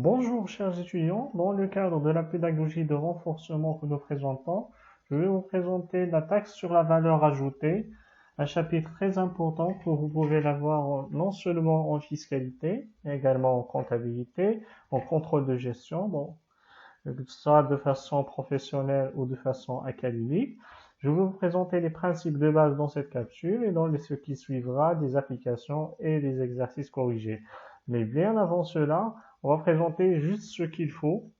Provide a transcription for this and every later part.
Bonjour chers étudiants, dans le cadre de la pédagogie de renforcement que nous présentons, je vais vous présenter la taxe sur la valeur ajoutée, un chapitre très important que vous pouvez l'avoir non seulement en fiscalité, mais également en comptabilité, en contrôle de gestion, que ce soit de façon professionnelle ou de façon académique. Je vais vous présenter les principes de base dans cette capsule et dans ce qui suivra des applications et des exercices corrigés. Mais bien avant cela, on va présenter juste ce qu'il faut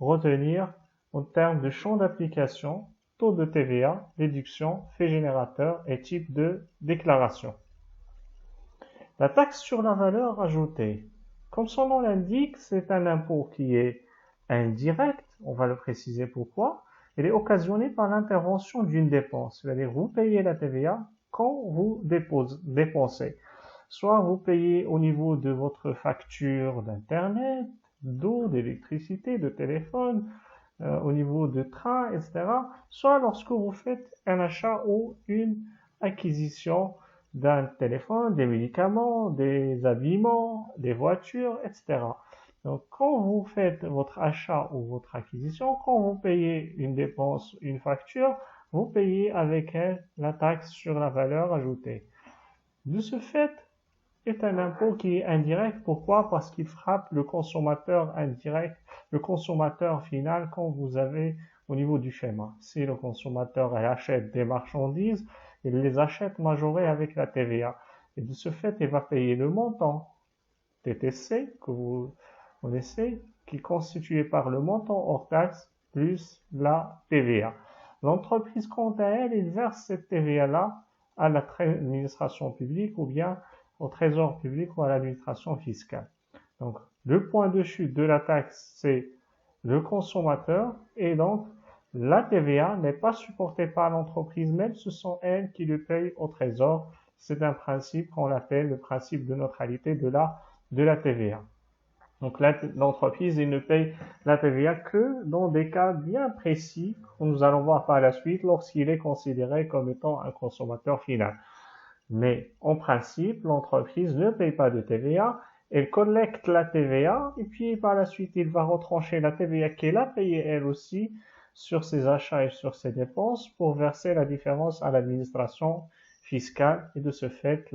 retenir en termes de champ d'application, taux de TVA, déduction, fait générateur et type de déclaration. La taxe sur la valeur ajoutée. Comme son nom l'indique, c'est un impôt qui est indirect, on va le préciser pourquoi. Il est occasionné par l'intervention d'une dépense, c'est-à-dire vous payez la TVA quand vous dépensez. Soit vous payez au niveau de votre facture d'internet, d'eau, d'électricité, de téléphone, au niveau de train, etc. Soit lorsque vous faites un achat ou une acquisition d'un téléphone, des médicaments, des habillements, des voitures, etc. Donc, quand vous faites votre achat ou votre acquisition, quand vous payez une dépense, une facture, vous payez avec elle la taxe sur la valeur ajoutée. De ce fait, est un impôt qui est indirect. Pourquoi? Parce qu'il frappe le consommateur indirect, le consommateur final quand vous avez au niveau du schéma. Si le consommateur achète des marchandises, il les achète majorées avec la TVA. Et de ce fait, il va payer le montant TTC que vous connaissez, qui est constitué par le montant hors taxe plus la TVA. L'entreprise, quant à elle, elle verse cette TVA-là à l'administration publique ou bien au trésor public ou à l'administration fiscale. Donc, le point de chute de la taxe, c'est le consommateur et donc la TVA n'est pas supportée par l'entreprise, même ce sont elles qui le payent au trésor. C'est un principe qu'on appelle le principe de neutralité de la TVA. Donc l'entreprise, il ne paye la TVA que dans des cas bien précis que nous allons voir par la suite lorsqu'il est considéré comme étant un consommateur final. Mais en principe, l'entreprise ne paye pas de TVA, elle collecte la TVA et puis par la suite, il va retrancher la TVA qu'elle a payée elle aussi sur ses achats et sur ses dépenses pour verser la différence à l'administration fiscale et de ce fait,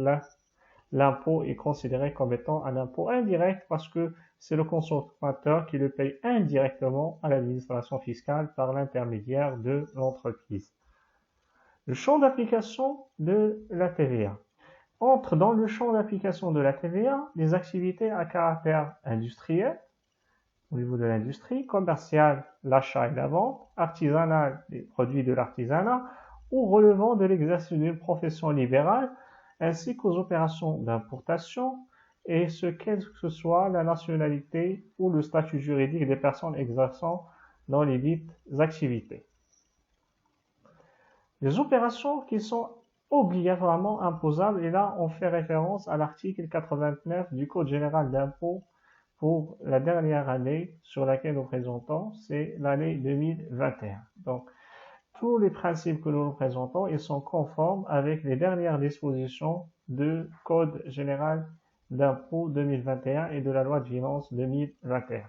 l'impôt est considéré comme étant un impôt indirect parce que c'est le consommateur qui le paye indirectement à l'administration fiscale par l'intermédiaire de l'entreprise. Le champ d'application de la TVA. Entre dans le champ d'application de la TVA les activités à caractère industriel, au niveau de l'industrie, commerciale, l'achat et la vente, artisanale, les produits de l'artisanat, ou relevant de l'exercice d'une profession libérale, ainsi qu'aux opérations d'importation, et ce quelle que soit la nationalité ou le statut juridique des personnes exerçant dans les dites activités. Les opérations qui sont obligatoirement imposables, et là on fait référence à l'article 89 du Code général d'impôts pour la dernière année sur laquelle nous présentons, c'est l'année 2021. Donc, tous les principes que nous présentons, ils sont conformes avec les dernières dispositions du Code général d'impôts 2021 et de la loi de finances 2021.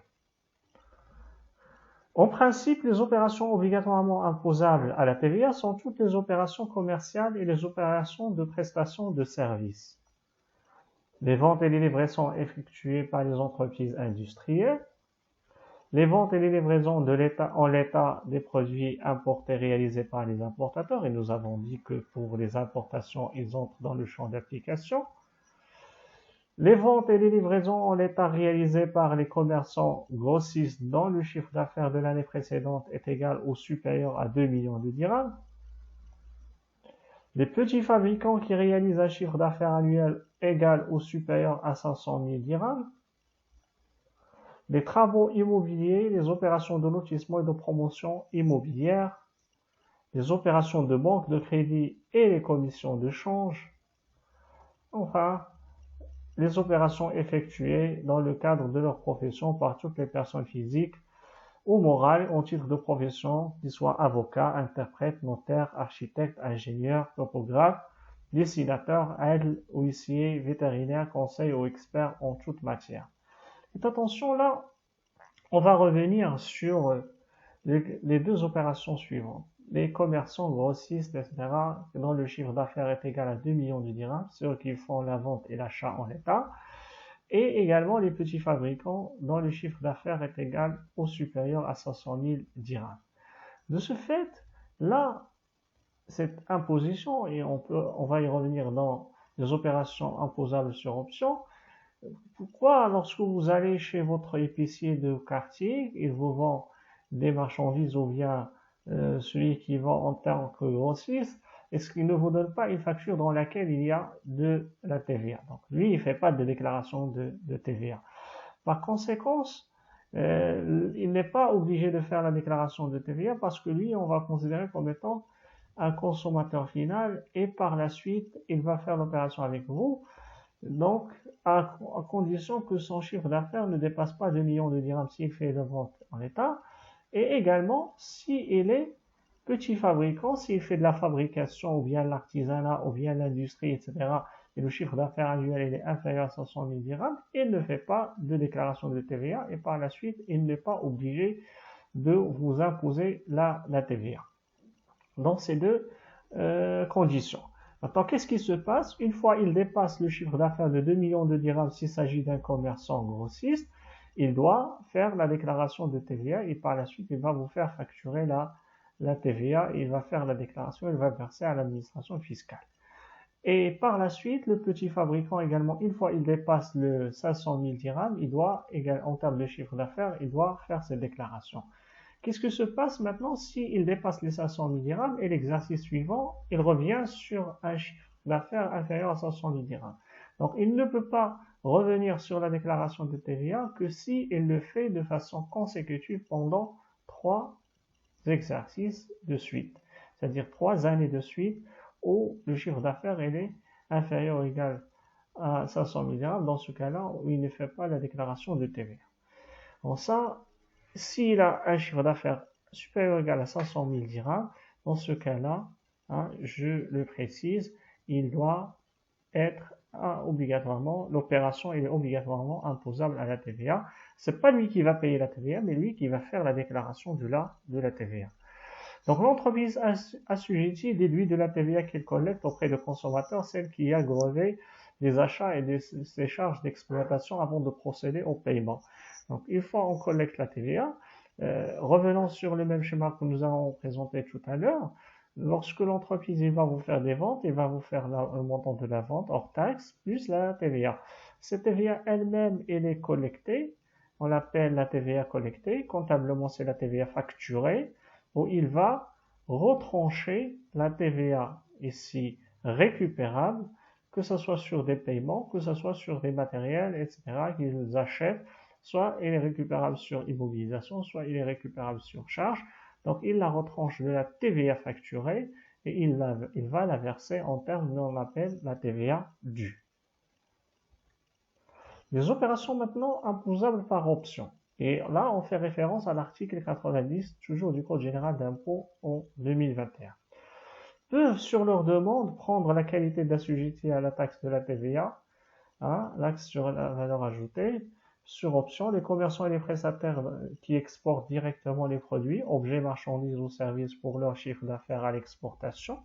En principe, les opérations obligatoirement imposables à la TVA sont toutes les opérations commerciales et les opérations de prestation de services. Les ventes et les livraisons effectuées par les entreprises industrielles, les ventes et les livraisons en l'état des produits importés réalisés par les importateurs, et nous avons dit que pour les importations, ils entrent dans le champ d'application. Les ventes et les livraisons en l'état réalisées par les commerçants grossistes dont le chiffre d'affaires de l'année précédente est égal ou supérieur à 2 millions de dirhams. Les petits fabricants qui réalisent un chiffre d'affaires annuel égal ou supérieur à 500 000 dirhams. Les travaux immobiliers, les opérations de lotissement et de promotion immobilière, les opérations de banque de crédit et les commissions de change. Enfin, les opérations effectuées dans le cadre de leur profession par toutes les personnes physiques ou morales en titre de profession, qu'ils soient avocats, interprètes, notaires, architectes, ingénieurs, topographes, dessinateurs, aides, huissiers, vétérinaires, conseils ou experts en toute matière. Faites attention là, on va revenir sur les deux opérations suivantes. Les commerçants grossistes, etc., dont le chiffre d'affaires est égal à 2 millions de dirhams, ceux qui font la vente et l'achat en état, et également les petits fabricants dont le chiffre d'affaires est égal ou supérieur à 500 000 dirhams. De ce fait, là, cette imposition, et on va y revenir dans les opérations imposables sur option. Pourquoi, lorsque vous allez chez votre épicier de quartier, il vous vend des marchandises ou bien celui qui vend en tant que grossiste, est-ce qu'il ne vous donne pas une facture dans laquelle il y a de la TVA? Donc lui, il ne fait pas de déclaration de TVA. Par conséquent, il n'est pas obligé de faire la déclaration de TVA parce que lui, on va considérer comme étant un consommateur final et par la suite, il va faire l'opération avec vous. Donc, à condition que son chiffre d'affaires ne dépasse pas 2 millions de dirhams s'il fait de vente en état, et également s'il est petit fabricant, s'il fait de la fabrication ou bien l'artisanat ou bien l'industrie, etc., et le chiffre d'affaires annuel est inférieur à 500 000 dirhams, il ne fait pas de déclaration de TVA et par la suite, il n'est pas obligé de vous imposer la TVA. Dans ces deux conditions. Maintenant, qu'est-ce qui se passe? Une fois il dépasse le chiffre d'affaires de 2 millions de dirhams s'il s'agit d'un commerçant grossiste, il doit faire la déclaration de TVA et par la suite, il va vous faire facturer la TVA, il va faire la déclaration, il va verser à l'administration fiscale. Et par la suite, le petit fabricant également, une fois il dépasse le 500 000 dirhams, il doit, en termes de chiffre d'affaires, il doit faire ses déclarations. Qu'est-ce que se passe maintenant s'il dépasse les 500 000 dirhams et l'exercice suivant, il revient sur un chiffre d'affaires inférieur à 500 000 dirhams. Donc, il ne peut pas revenir sur la déclaration de TVA que s'il le fait de façon consécutive pendant 3 exercices de suite. C'est-à-dire 3 années de suite où le chiffre d'affaires est inférieur ou égal à 500 000 dirhams. Dans ce cas-là, où il ne fait pas la déclaration de TVA. Bon, ça, s'il a un chiffre d'affaires supérieur ou égal à 500 000 dirhams, dans ce cas-là, je le précise, il doit être obligatoirement, l'opération est obligatoirement imposable à la TVA. C'est pas lui qui va payer la TVA, mais lui qui va faire la déclaration de la TVA. Donc l'entreprise assujettie déduit de la TVA qu'elle collecte auprès de consommateurs celle qui a grevé des achats et ses charges d'exploitation avant de procéder au paiement. Donc une fois on collecte la TVA, revenons sur le même schéma que nous avons présenté tout à l'heure. Lorsque l'entreprise va vous faire des ventes, il va vous faire le montant de la vente hors taxe plus la TVA. Cette TVA elle-même, elle est collectée. On l'appelle la TVA collectée. Comptablement, c'est la TVA facturée, où il va retrancher la TVA ici récupérable, que ce soit sur des paiements, que ce soit sur des matériels, etc. qu'ils achètent. Soit il est récupérable sur immobilisation, soit il est récupérable sur charge. Donc, il la retranche de la TVA facturée et il va la verser en termes qu'on appelle la TVA due. Les opérations maintenant imposables par option. Et là, on fait référence à l'article 90, toujours du Code général d'impôt en 2021. Peuvent, sur leur demande, prendre la qualité d'assujetti à la taxe de la TVA, l'axe sur la valeur ajoutée. Sur option, les commerçants et les prestataires qui exportent directement les produits, objets, marchandises ou services pour leur chiffre d'affaires à l'exportation.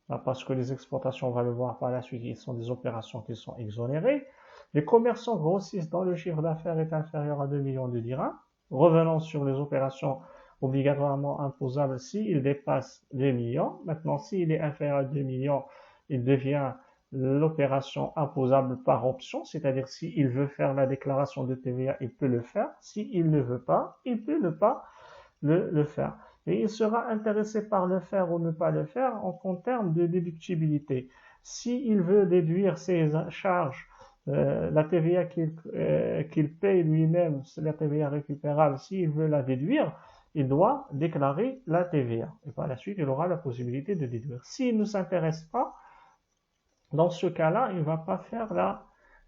Parce que les exportations, on va le voir par la suite, ils sont des opérations qui sont exonérées. Les commerçants grossistes dont le chiffre d'affaires est inférieur à 2 millions de dirhams. Revenons sur les opérations obligatoirement imposables s'il dépasse 2 millions. Maintenant, s'il est inférieur à 2 millions, il devient l'opération imposable par option, c'est-à-dire s'il veut faire la déclaration de TVA, il peut le faire. S'il ne veut pas, il peut ne pas le faire. Et il sera intéressé par le faire ou ne pas le faire en termes de déductibilité. S'il veut déduire ses charges, la TVA qu'il paye lui-même, c'est la TVA récupérable, s'il veut la déduire, il doit déclarer la TVA. Et par la suite, il aura la possibilité de déduire. S'il ne s'intéresse pas, dans ce cas-là, il ne va pas faire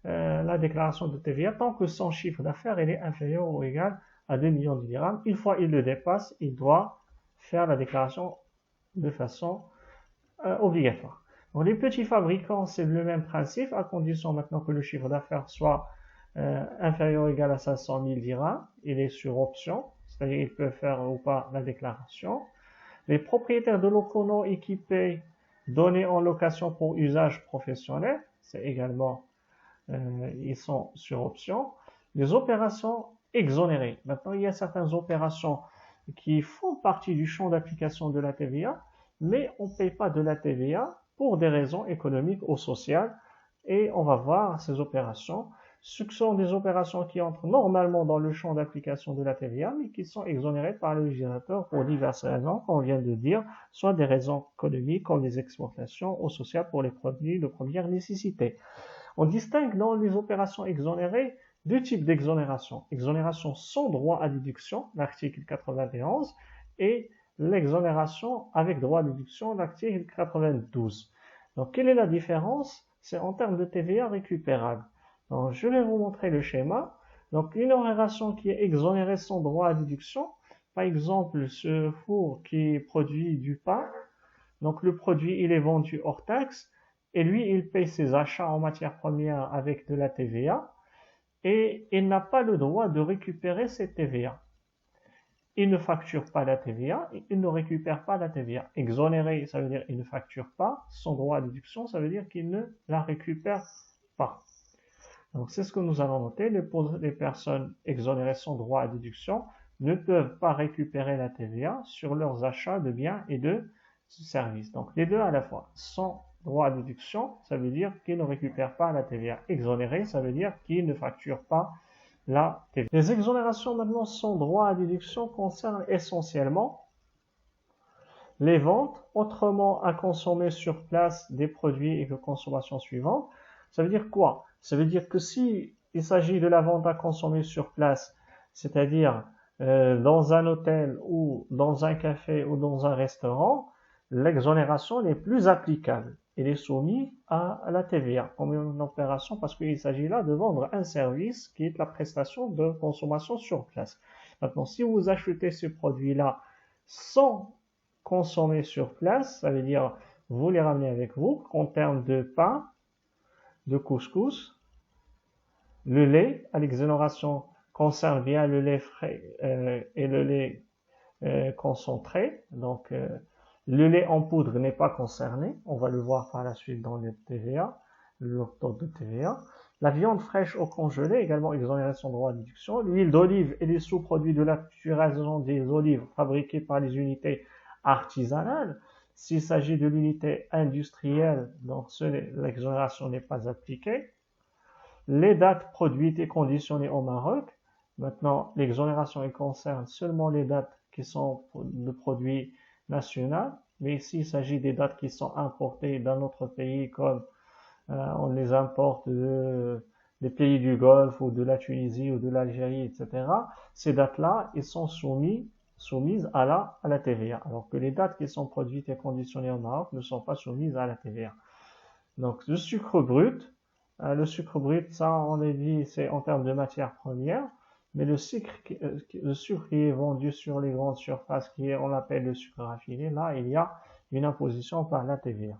la déclaration de TVA tant que son chiffre d'affaires est inférieur ou égal à 2 millions de dirhams. Une fois il le dépasse, il doit faire la déclaration de façon obligatoire. Donc les petits fabricants, c'est le même principe, à condition maintenant que le chiffre d'affaires soit inférieur ou égal à 500 000 dirhams, il est sur option, c'est-à-dire il peut faire ou pas la déclaration. Les propriétaires de locaux non équipés donnés en location pour usage professionnel, c'est également, ils sont sur option. Les opérations exonérées. Maintenant, il y a certaines opérations qui font partie du champ d'application de la TVA, mais on ne paye pas de la TVA pour des raisons économiques ou sociales. Et on va voir ces opérations. Ce sont des opérations qui entrent normalement dans le champ d'application de la TVA, mais qui sont exonérées par le législateur pour diverses raisons qu'on vient de dire, soit des raisons économiques comme les exportations ou sociales pour les produits de première nécessité. On distingue dans les opérations exonérées deux types d'exonération. Exonération sans droit à déduction, l'article 91, et l'exonération avec droit à déduction, l'article 92. Donc, quelle est la différence? C'est en termes de TVA récupérable. Donc, je vais vous montrer le schéma. Donc, une exonération qui est exonérée sans droit à déduction, par exemple, ce four qui produit du pain, donc le produit, il est vendu hors taxe, et lui, il paye ses achats en matières premières avec de la TVA, et il n'a pas le droit de récupérer cette TVA. Il ne facture pas la TVA, il ne récupère pas la TVA. Exonéré, ça veut dire qu'il ne facture pas. Sans droit à déduction, ça veut dire qu'il ne la récupère pas. Donc c'est ce que nous allons noter. Les personnes exonérées sans droit à déduction ne peuvent pas récupérer la TVA sur leurs achats de biens et de services. Donc les deux à la fois. Sans droit à déduction, ça veut dire qu'ils ne récupèrent pas la TVA. Exonéré, ça veut dire qu'ils ne facturent pas la TVA. Les exonérations maintenant sans droit à déduction concernent essentiellement les ventes autrement à consommer sur place des produits et de consommation suivante. Ça veut dire quoi? Ça veut dire que si il s'agit de la vente à consommer sur place, c'est-à-dire dans un hôtel ou dans un café ou dans un restaurant, l'exonération n'est plus applicable. Il est soumis à la TVA comme une opération parce qu'il s'agit là de vendre un service qui est la prestation de consommation sur place. Maintenant, si vous achetez ce produit-là sans consommer sur place, ça veut dire vous les ramenez avec vous en termes de pain, de couscous, le lait, à l'exonération concerne bien le lait frais et le lait concentré. Donc, le lait en poudre n'est pas concerné. On va le voir par la suite dans le TVA, l'octroi de TVA. La viande fraîche au congelé, également exonérée sans droit à déduction. L'huile d'olive et les sous-produits de la pasteurisation des olives fabriqués par les unités artisanales. S'il s'agit de l'unité industrielle, donc l'exonération n'est pas appliquée. Les dates produites et conditionnées au Maroc. Maintenant, l'exonération concerne seulement les dates qui sont de produits nationaux, mais s'il s'agit des dates qui sont importées d'un autre pays, comme on les importe des pays du Golfe ou de la Tunisie ou de l'Algérie, etc., ces dates-là, ils sont soumises à la TVA, alors que les dates qui sont produites et conditionnées au Maroc ne sont pas soumises à la TVA. Donc, le sucre brut, ça, on l'a dit, c'est en termes de matière première, mais le sucre qui est vendu sur les grandes surfaces, on l'appelle le sucre raffiné, là, il y a une imposition par la TVA.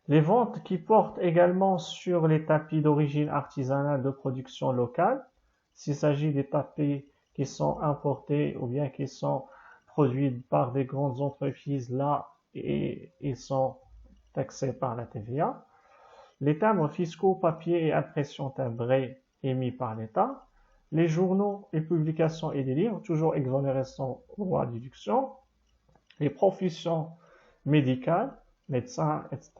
Les ventes qui portent également sur les tapis d'origine artisanale de production locale, s'il s'agit des tapis qui sont importés ou bien qui sont produits par des grandes entreprises, là, et ils sont taxés par la TVA. Les timbres fiscaux, papier et impressions timbrées émis par l'État. Les journaux, les publications et les livres, toujours exonérés sans droit à déduction. Les professions médicales, médecins, etc.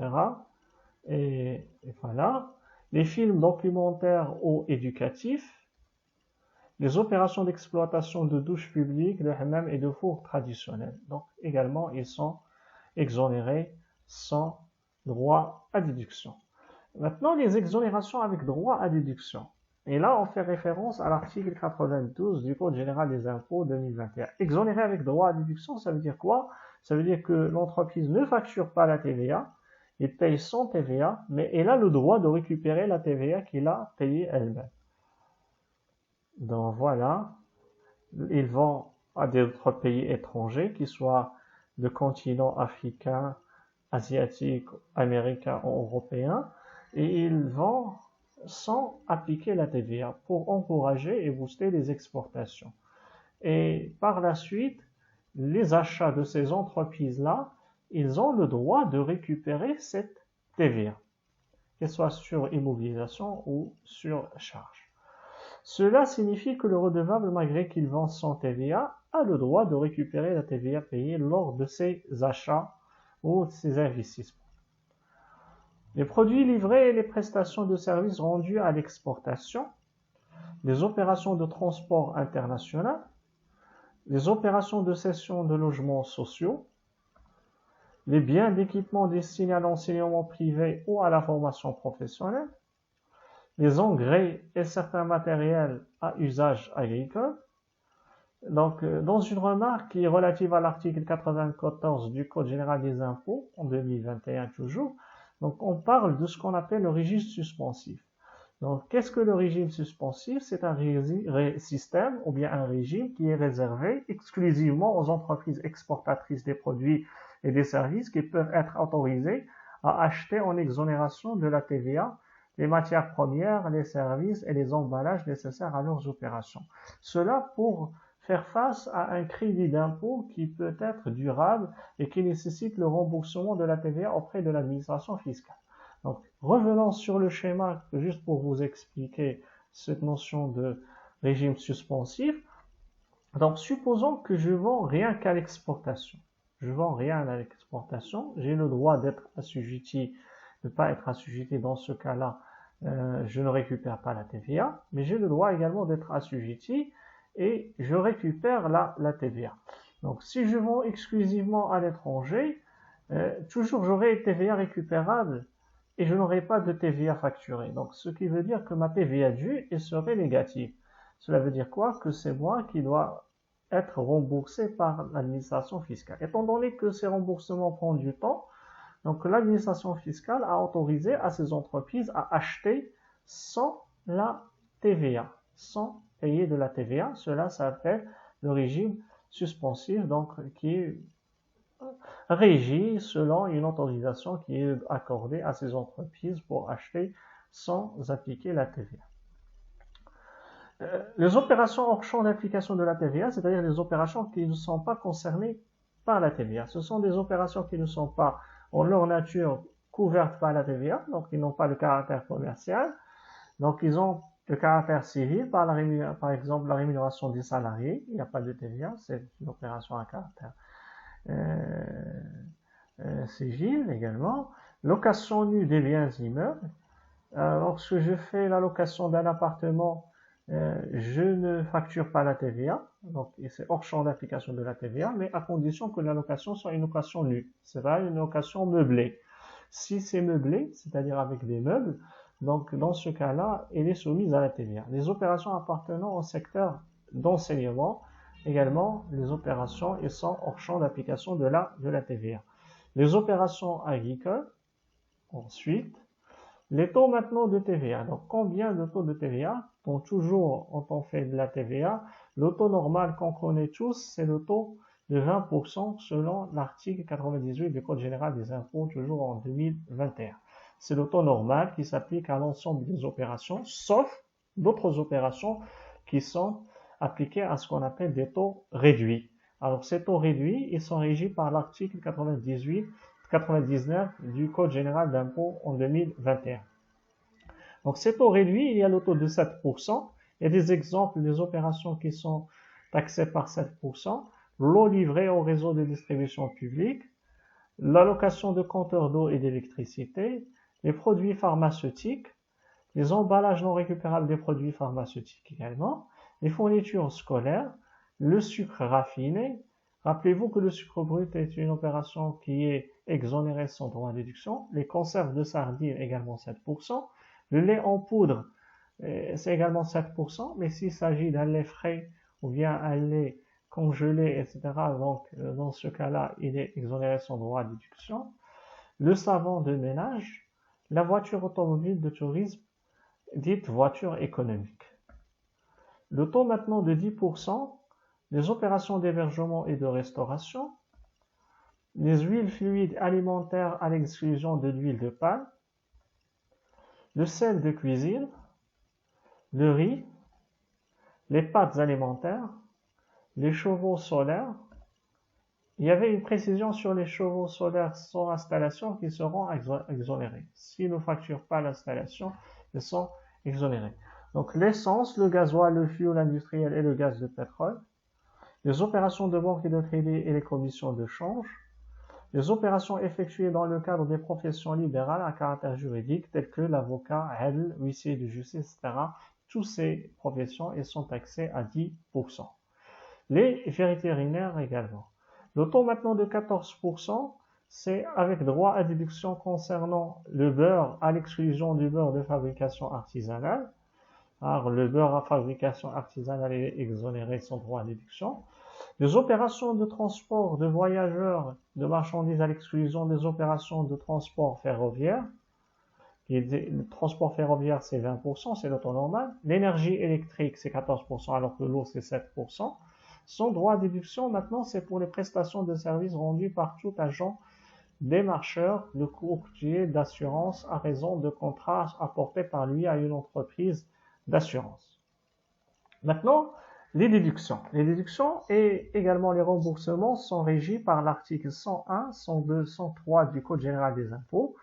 Et voilà. Les films documentaires ou éducatifs. Les opérations d'exploitation de douches publiques, de hammam et de fours traditionnels. Donc également, ils sont exonérés sans droit à déduction. Maintenant, les exonérations avec droit à déduction. Et là, on fait référence à l'article 92 du Code général des impôts 2021. Exonéré avec droit à déduction, ça veut dire quoi? Ça veut dire que l'entreprise ne facture pas la TVA, il paye sans TVA, mais elle a le droit de récupérer la TVA qu'il a payée elle-même. Donc voilà, ils vont à d'autres pays étrangers, qu'ils soient de continent africain, asiatique, américain ou européen, et ils vont sans appliquer la TVA pour encourager et booster les exportations. Et par la suite, les achats de ces entreprises-là, ils ont le droit de récupérer cette TVA, qu'elle soit sur immobilisation ou sur charge. Cela signifie que le redevable, malgré qu'il vend sans TVA, a le droit de récupérer la TVA payée lors de ses achats ou de ses investissements. Les produits livrés et les prestations de services rendus à l'exportation, les opérations de transport international, les opérations de cession de logements sociaux, les biens d'équipement destinés à l'enseignement privé ou à la formation professionnelle, les engrais et certains matériels à usage agricole. Donc, dans une remarque qui est relative à l'article 94 du Code général des impôts, en 2021 toujours, donc on parle de ce qu'on appelle le régime suspensif. Donc, qu'est-ce que le régime suspensif? C'est un système ou bien un régime qui est réservé exclusivement aux entreprises exportatrices des produits et des services qui peuvent être autorisées à acheter en exonération de la TVA les matières premières, les services et les emballages nécessaires à leurs opérations. Cela pour faire face à un crédit d'impôt qui peut être durable et qui nécessite le remboursement de la TVA auprès de l'administration fiscale. Donc, revenons sur le schéma, juste pour vous expliquer cette notion de régime suspensif. Donc, supposons que je vends rien qu'à l'exportation. Je vends rien à l'exportation. J'ai le droit d'être assujetti, de ne pas être assujetti dans ce cas-là. Je ne récupère pas la TVA, mais j'ai le droit également d'être assujetti et je récupère la TVA. Donc, si je vends exclusivement à l'étranger, toujours j'aurai TVA récupérable et je n'aurai pas de TVA facturée. Donc, ce qui veut dire que ma TVA due serait négative. Cela veut dire quoi? Que c'est moi qui dois être remboursé par l'administration fiscale. Étant donné que ces remboursements prennent du temps, donc l'administration fiscale a autorisé à ces entreprises à acheter sans la TVA, sans payer de la TVA. Cela s'appelle le régime suspensif, donc qui est régi selon une autorisation qui est accordée à ces entreprises pour acheter sans appliquer la TVA. Les opérations hors champ d'application de la TVA, c'est-à-dire les opérations qui ne sont pas concernées par la TVA. Ce sont des opérations qui ne sont pas en leur nature couvertes par la TVA, donc ils n'ont pas le caractère commercial, donc ils ont le caractère civil, par exemple la rémunération des salariés, il n'y a pas de TVA, c'est une opération à caractère civil également. Location nue des biens immeubles. Lorsque je fais la location d'un appartement, je ne facture pas la TVA, donc c'est hors champ d'application de la TVA, mais à condition que la location soit une location nue, c'est pas une location meublée. Si c'est meublé, c'est-à-dire avec des meubles, donc dans ce cas-là, elle est soumise à la TVA. Les opérations appartenant au secteur d'enseignement, également, les opérations elles sont hors champ d'application de la TVA. Les opérations agricoles, ensuite, les taux maintenant de TVA. Donc, combien de taux de TVA? Donc, toujours, quand on fait de la TVA, le taux normal qu'on connaît tous, c'est le taux de 20% selon l'article 98 du Code général des impôts, toujours en 2021. C'est le taux normal qui s'applique à l'ensemble des opérations, sauf d'autres opérations qui sont appliquées à ce qu'on appelle des taux réduits. Alors, ces taux réduits, ils sont régis par l'article 99 du Code général d'impôts en 2021. Donc, ces taux réduits, il y a le taux de 7%. Il y a des exemples des opérations qui sont taxées par 7%. L'eau livrée au réseau de distribution publique, l'allocation de compteurs d'eau et d'électricité, les produits pharmaceutiques, les emballages non récupérables des produits pharmaceutiques également, les fournitures scolaires, le sucre raffiné. Rappelez-vous que le sucre brut est une opération qui est exonérée sans droit à déduction. Les conserves de sardines, également 7%. Le lait en poudre, c'est également 7%, mais s'il s'agit d'un lait frais ou bien un lait congelé, etc., donc dans ce cas-là, il est exonéré sans droit à déduction. Le savon de ménage, la voiture automobile de tourisme, dite voiture économique. Le taux maintenant de 10%, les opérations d'hébergement et de restauration, les huiles fluides alimentaires à l'exclusion de l'huile de palme, le sel de cuisine, le riz, les pâtes alimentaires, les chevaux solaires. Il y avait une précision sur les chevaux solaires sans installation qui seront exonérés. S'ils ne facturent pas l'installation, ils sont exonérés. Donc l'essence, le gasoil, le fioul industriel et le gaz de pétrole, les opérations de banque et de crédit et les commissions de change, les opérations effectuées dans le cadre des professions libérales à caractère juridique, telles que l'avocat, huissier de justice, etc. Toutes ces professions, elles sont taxées à 10%. Les vétérinaires également. Le taux maintenant de 14%, c'est avec droit à déduction concernant le beurre, à l'exclusion du beurre de fabrication artisanale. Alors, le beurre à fabrication artisanale est exonéré sans droit à déduction. Les opérations de transport de voyageurs, de marchandises à l'exclusion des opérations de transport ferroviaire. Le transport ferroviaire, c'est 20%, c'est le taux normal. L'énergie électrique, c'est 14%, alors que l'eau, c'est 7%. Son droit à déduction, maintenant, c'est pour les prestations de services rendues par tout agent démarcheur, de courtier d'assurance à raison de contrats apportés par lui à une entreprise d'assurance. Maintenant, les déductions. Les déductions et également les remboursements sont régis par l'article 101, 102, 103 du Code général des impôts.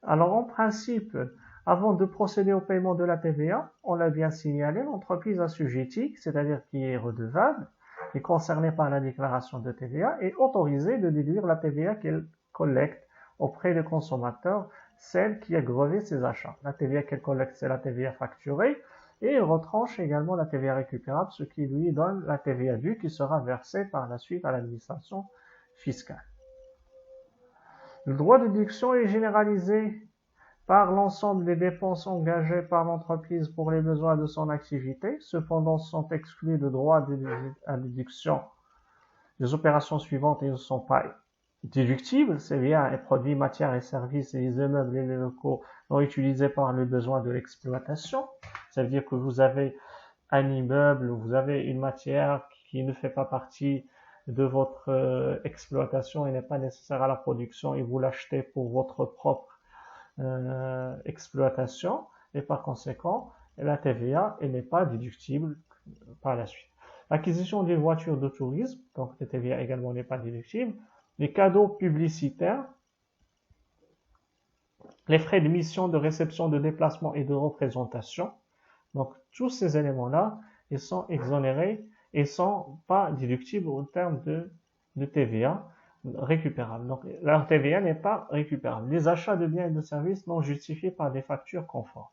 Alors, en principe, avant de procéder au paiement de la TVA, on l'a bien signalé, l'entreprise assujettie, c'est-à-dire qui est redevable, qui est concernée par la déclaration de TVA, est autorisée de déduire la TVA qu'elle collecte auprès des consommateurs, celle qui a grevé ses achats. La TVA qu'elle collecte, c'est la TVA facturée, et elle retranche également la TVA récupérable, ce qui lui donne la TVA due qui sera versée par la suite à l'administration fiscale. Le droit de déduction est généralisé par l'ensemble des dépenses engagées par l'entreprise pour les besoins de son activité. Cependant, sont exclus de droit à déduction les opérations suivantes et ne sont pas déductibles, c'est bien les produits, matières et services et les immeubles et les locaux non utilisés par les besoins de l'exploitation. Ça veut dire que vous avez un immeuble, vous avez une matière qui ne fait pas partie de votre exploitation et n'est pas nécessaire à la production et vous l'achetez pour votre propre exploitation et par conséquent la TVA n'est pas déductible par la suite. L'acquisition d'une voiture de tourisme, donc la TVA également n'est pas déductible. Les cadeaux publicitaires, les frais de mission, de réception, de déplacement et de représentation. Donc tous ces éléments-là, ils sont exonérés et sont pas déductibles au terme de TVA récupérable. Donc la TVA n'est pas récupérable. Les achats de biens et de services non justifiés par des factures conformes.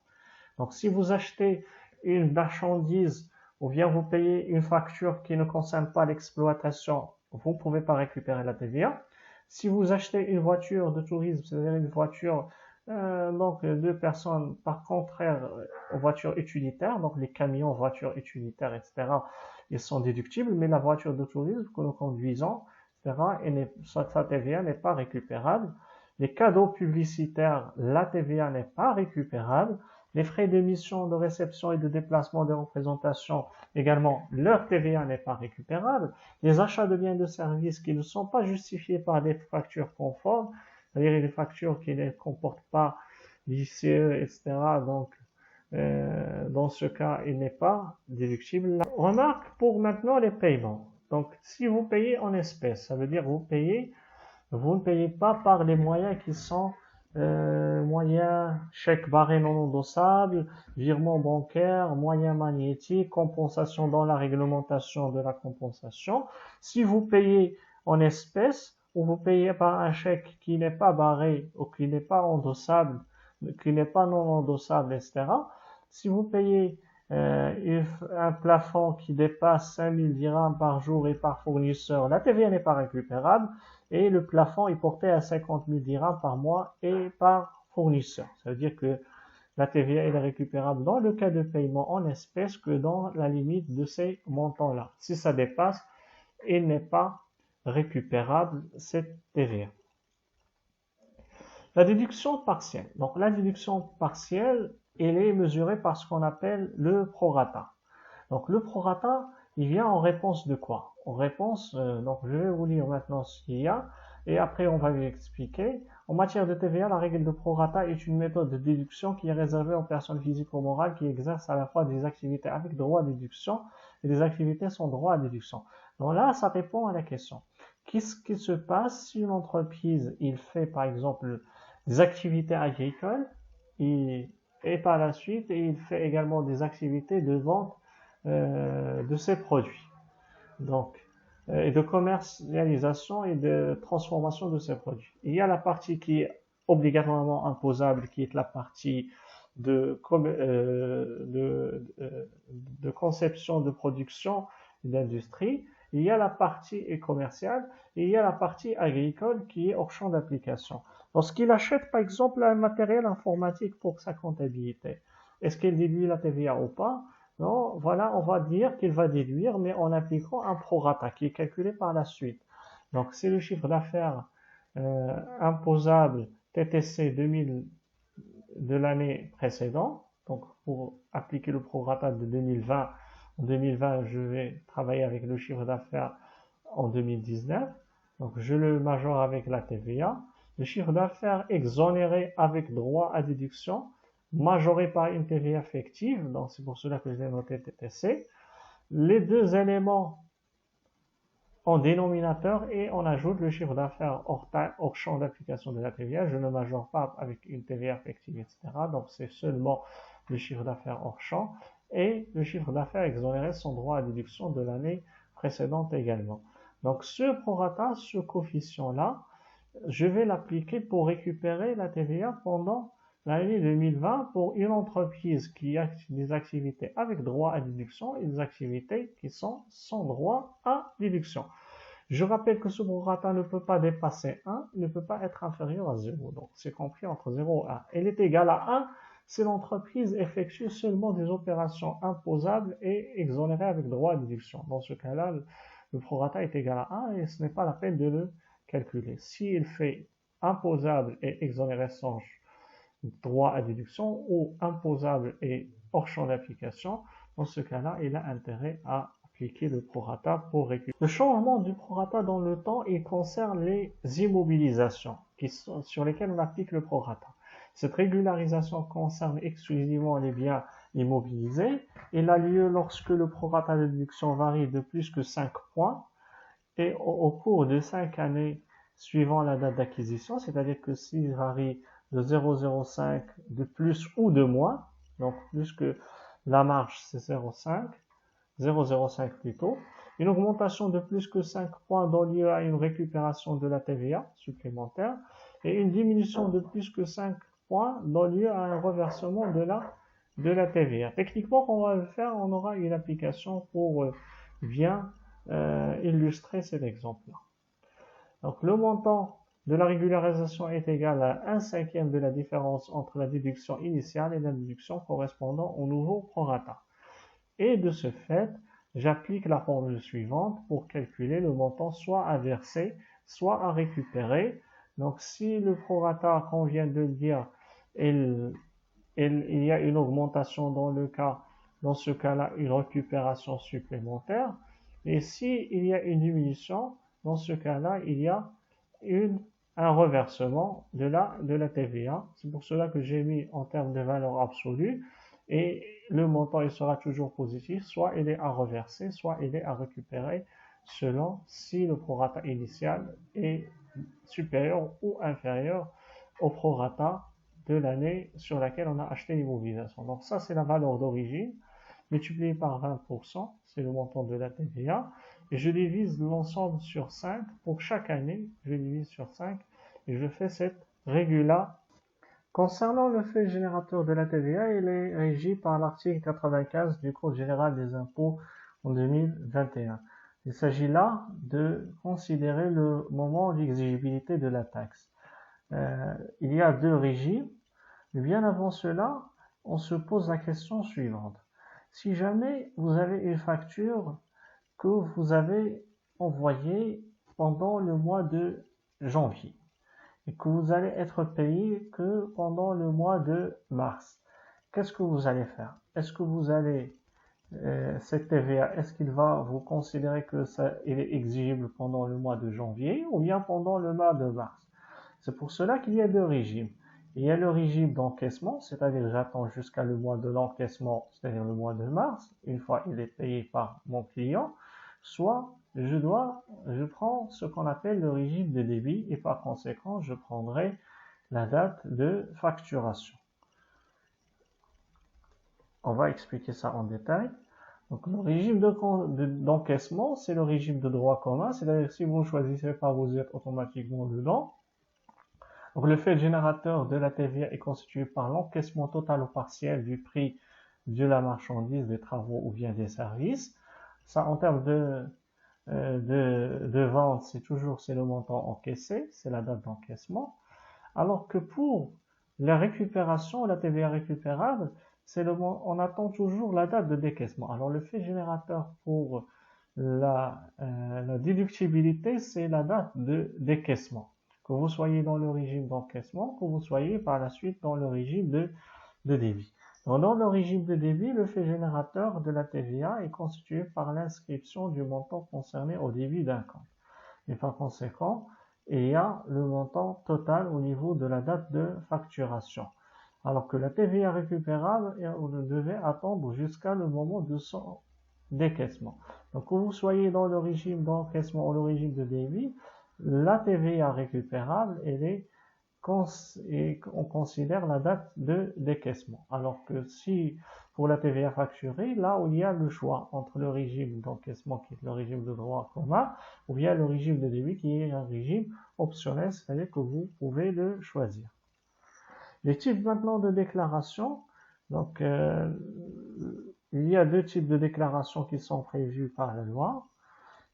Donc si vous achetez une marchandise ou bien vous payez une facture qui ne concerne pas l'exploitation, vous ne pouvez pas récupérer la TVA. Si vous achetez une voiture de tourisme, c'est-à-dire une voiture donc de personnes par contraire aux voitures utilitaires, donc les camions, voitures utilitaires, etc., ils sont déductibles, mais la voiture de tourisme que nous conduisons, etc., sa TVA n'est pas récupérable. Les cadeaux publicitaires, la TVA n'est pas récupérable. Les frais d'émission, de réception et de déplacement de représentation, également, leur TVA n'est pas récupérable. Les achats de biens et de services qui ne sont pas justifiés par des factures conformes, c'est-à-dire des factures qui ne comportent pas l'ICE, etc., donc dans ce cas, il n'est pas déductible. Remarque pour maintenant les paiements. Donc, si vous payez en espèces, ça veut dire vous ne payez pas par les moyens qui sont moyens chèque barré non endossable, virement bancaire, moyen magnétique, compensation dans la réglementation de la compensation. Si vous payez en espèces ou vous payez par un chèque qui n'est pas barré ou qui n'est pas endossable, qui n'est pas non endossable, etc. Si vous payez un plafond qui dépasse 5000 dirhams par jour et par fournisseur, la TVA n'est pas récupérable et le plafond est porté à 50 000 dirhams par mois et par fournisseur. Ça veut dire que la TVA est récupérable dans le cas de paiement en espèces que dans la limite de ces montants-là. Si ça dépasse, il n'est pas récupérable cette TVA. La déduction partielle. Donc la déduction partielle, elle est mesurée par ce qu'on appelle le prorata. Donc le prorata, il vient en réponse de quoi? En réponse, donc je vais vous lire maintenant ce qu'il y a, et après on va lui expliquer. En matière de TVA, la règle de prorata est une méthode de déduction qui est réservée aux personnes physiques ou morales qui exercent à la fois des activités avec droit à déduction et des activités sans droit à déduction. Donc là, ça répond à la question. Qu'est-ce qui se passe si une entreprise, il fait par exemple des activités agricoles et par la suite, il fait également des activités de vente de ses produits. Donc, et de commercialisation et de transformation de ces produits. Il y a la partie qui est obligatoirement imposable, qui est la partie de conception, de production et d'industrie. Il y a la partie commerciale et il y a la partie agricole qui est hors champ d'application. Lorsqu'il achète par exemple un matériel informatique pour sa comptabilité, est-ce qu'il déduit la TVA ou pas? Non, voilà, on va dire qu'il va déduire, mais en appliquant un prorata qui est calculé par la suite. Donc, c'est le chiffre d'affaires imposable TTC 2000 de l'année précédente. Donc, pour appliquer le prorata de 2020, en 2020, je vais travailler avec le chiffre d'affaires en 2019. Donc, je le majore avec la TVA. Le chiffre d'affaires exonéré avec droit à déduction, majoré par une TVA effective, donc c'est pour cela que je l'ai noté TTC. Les deux éléments en dénominateur et on ajoute le chiffre d'affaires hors champ d'application de la TVA. Je ne majore pas avec une TVA effective, etc. Donc c'est seulement le chiffre d'affaires hors champ et le chiffre d'affaires exonéré sans droit à déduction de l'année précédente également. Donc ce prorata, ce coefficient-là, je vais l'appliquer pour récupérer la TVA pendant l'année 2020 pour une entreprise qui a des activités avec droit à déduction et des activités qui sont sans droit à déduction. Je rappelle que ce prorata ne peut pas dépasser 1, ne peut pas être inférieur à 0. Donc c'est compris entre 0 et 1. Elle est égale à 1 si l'entreprise effectue seulement des opérations imposables et exonérées avec droit à déduction. Dans ce cas-là, le prorata est égal à 1 et ce n'est pas la peine de le calculer. S'il fait imposable et exonéré sans droit à déduction ou imposable et hors champ d'application, dans ce cas-là, il a intérêt à appliquer le prorata pour récupérer. Le changement du prorata dans le temps, il concerne les immobilisations sur lesquelles on applique le prorata. Cette régularisation concerne exclusivement les biens immobilisés. Il a lieu lorsque le prorata de déduction varie de plus que 5 points et au cours de 5 années suivant la date d'acquisition, c'est-à-dire que s'il varie de 0,05 de plus ou de moins, donc plus que la marge c'est 0,05 plutôt, une augmentation de plus que 5 points donne lieu à une récupération de la TVA supplémentaire et une diminution de plus que 5 points donne lieu à un reversement de la TVA. Techniquement, on va le faire, on aura une application pour bien illustrer cet exemple-là. Donc le montant de la régularisation est égal à 1/5 de la différence entre la déduction initiale et la déduction correspondant au nouveau prorata. Et de ce fait, j'applique la formule suivante pour calculer le montant soit à verser, soit à récupérer. Donc si le prorata qu'on vient de dire, il y a une augmentation dans ce cas-là, une récupération supplémentaire. Et si il y a une diminution, dans ce cas-là, il y a un reversement de la TVA. C'est pour cela que j'ai mis en termes de valeur absolue. Et le montant, il sera toujours positif. Soit il est à reverser, soit il est à récupérer, selon si le prorata initial est supérieur ou inférieur au prorata de l'année sur laquelle on a acheté l'immobilisation. Donc ça, c'est la valeur d'origine, multipliée par 20%, c'est le montant de la TVA, et je divise l'ensemble sur 5, pour chaque année, je divise sur 5, et je fais cette règle-là. Concernant le fait générateur de la TVA, il est régi par l'article 95 du Code général des impôts en 2021. Il s'agit là de considérer le moment d'exigibilité de la taxe. Il y a deux régimes, mais bien avant cela, on se pose la question suivante. Si jamais vous avez une facture que vous avez envoyée pendant le mois de janvier et que vous allez être payé que pendant le mois de mars, qu'est-ce que vous allez faire? Est-ce que vous allez, cette TVA, est-ce qu'il va vous considérer que il est exigible pendant le mois de janvier ou bien pendant le mois de mars? C'est pour cela qu'il y a deux régimes. Il y a le régime d'encaissement, c'est-à-dire j'attends jusqu'à le mois de l'encaissement, c'est-à-dire le mois de mars, une fois il est payé par mon client, soit je prends ce qu'on appelle le régime de débit et par conséquent, je prendrai la date de facturation. On va expliquer ça en détail. Donc, le régime d'encaissement, c'est le régime de droit commun, c'est-à-dire si vous ne choisissez pas, vous êtes automatiquement dedans. Donc, le fait générateur de la TVA est constitué par l'encaissement total ou partiel du prix de la marchandise, des travaux ou bien des services. Ça, en termes de vente, c'est le montant encaissé, c'est la date d'encaissement. Alors que pour la récupération, la TVA récupérable, on attend toujours la date de décaissement. Alors le fait générateur pour la déductibilité, c'est la date de décaissement. Que vous soyez dans le régime d'encaissement, que vous soyez par la suite dans le régime de débit. Donc, dans le régime de débit, le fait générateur de la TVA est constitué par l'inscription du montant concerné au débit d'un compte. Et par conséquent, il y a le montant total au niveau de la date de facturation. Alors que la TVA récupérable, on devait attendre jusqu'à le moment de son décaissement. Donc, que vous soyez dans le régime d'encaissement ou le régime de débit, la TVA récupérable, on considère la date de décaissement. Alors que si, pour la TVA facturée, là où il y a le choix entre le régime d'encaissement qui est le régime de droit commun, ou bien le régime de débit qui est un régime optionnel, c'est-à-dire que vous pouvez le choisir. Les types maintenant de déclaration, donc il y a deux types de déclarations qui sont prévus par la loi.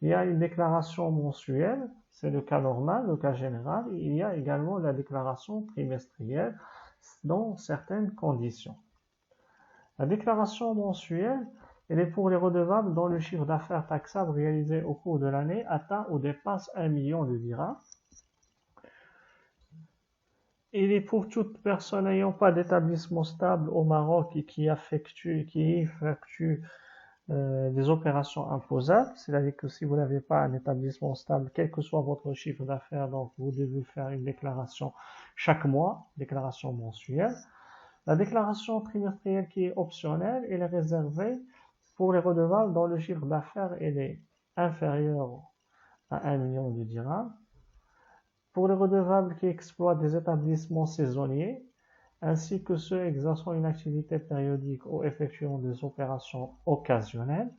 Il y a une déclaration mensuelle, c'est le cas normal, le cas général. Il y a également la déclaration trimestrielle dans certaines conditions. La déclaration mensuelle, elle est pour les redevables dont le chiffre d'affaires taxable réalisé au cours de l'année atteint ou dépasse 1 million de dirhams. Il est pour toute personne n'ayant pas d'établissement stable au Maroc et qui effectue des opérations imposables, c'est-à-dire que si vous n'avez pas un établissement stable, quel que soit votre chiffre d'affaires, donc vous devez faire une déclaration chaque mois, déclaration mensuelle. La déclaration trimestrielle qui est optionnelle, elle est réservée pour les redevables dont le chiffre d'affaires est inférieur à 1 million de dirhams. Pour les redevables qui exploitent des établissements saisonniers, ainsi que ceux exerçant une activité périodique ou effectuant des opérations occasionnelles.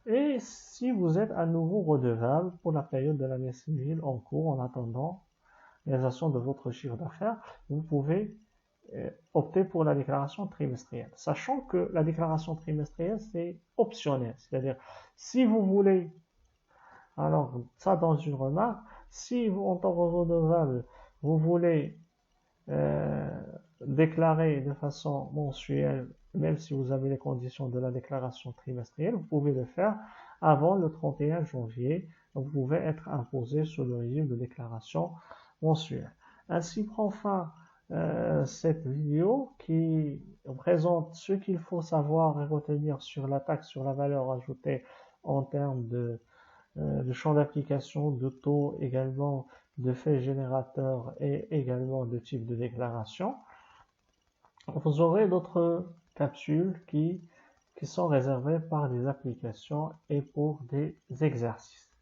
Et si vous êtes à nouveau redevable pour la période de l'année civile en cours en attendant la réalisation de votre chiffre d'affaires, vous pouvez opter pour la déclaration trimestrielle. Sachant que la déclaration trimestrielle, c'est optionnel. C'est-à-dire, si vous voulez, alors ça dans une remarque, si vous, en tant que redevable, vous voulez déclarer de façon mensuelle, même si vous avez les conditions de la déclaration trimestrielle, vous pouvez le faire avant le 31 janvier. Donc, vous pouvez être imposé sur le régime de déclaration mensuelle. Ainsi prend fin cette vidéo qui présente ce qu'il faut savoir et retenir sur la taxe sur la valeur ajoutée en termes de champ d'application, de taux, également de faits générateurs et également de type de déclaration. Vous aurez d'autres capsules qui sont réservées par des applications et pour des exercices.